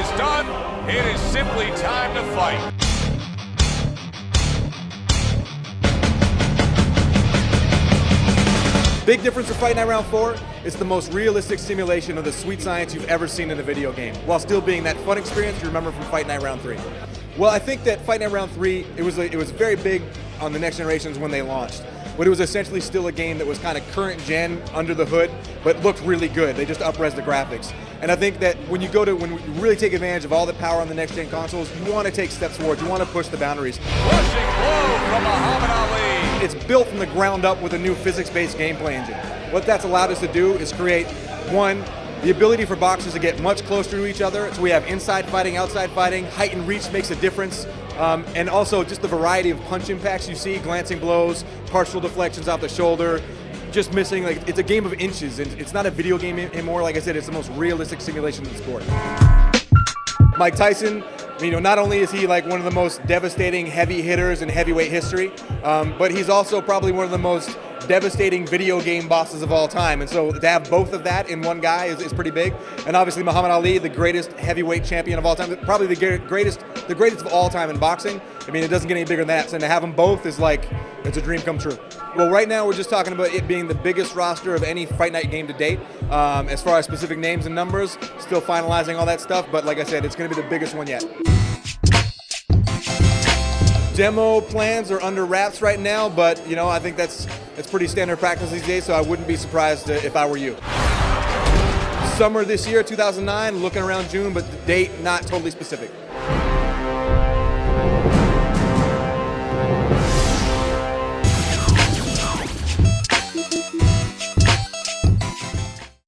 is done. It is simply time to fight. Big difference with Fight Night Round 4, it's the most realistic simulation of the sweet science you've ever seen in a video game, while still being that fun experience you remember from Fight Night Round 3. Well, I think that Fight Night Round 3, it was very big on the next generations when they launched, but it was essentially still a game that was kind of current gen under the hood, but looked really good. They just up-res the graphics. And I think that when you really take advantage of all the power on the next gen consoles, you want to take steps forward, you want to push the boundaries. Rushing blow from Muhammad Ali. It's built from the ground up with a new physics-based gameplay engine. What that's allowed us to do is create, one, the ability for boxers to get much closer to each other. So we have inside fighting, outside fighting, height and reach makes a difference. And also just the variety of punch impacts you see, glancing blows, partial deflections off the shoulder, just missing, like, it's a game of inches. And it's not a video game anymore. Like I said, it's the most realistic simulation of the sport. Mike Tyson, not only is he like one of the most devastating heavy hitters in heavyweight history, but he's also probably one of the most devastating video game bosses of all time. And so to have both of that in one guy is pretty big. And obviously Muhammad Ali, the greatest heavyweight champion of all time, probably the greatest of all time in boxing. It doesn't get any bigger than that. So to have them both is like, it's a dream come true. Well, right now we're just talking about it being the biggest roster of any Fight Night game to date. As far as specific names and numbers, still finalizing all that stuff. But like I said, it's going to be the biggest one yet. Demo plans are under wraps right now, but I think that's pretty standard practice these days, so I wouldn't be surprised if I were you. Summer this year, 2009, looking around June, but the date not totally specific.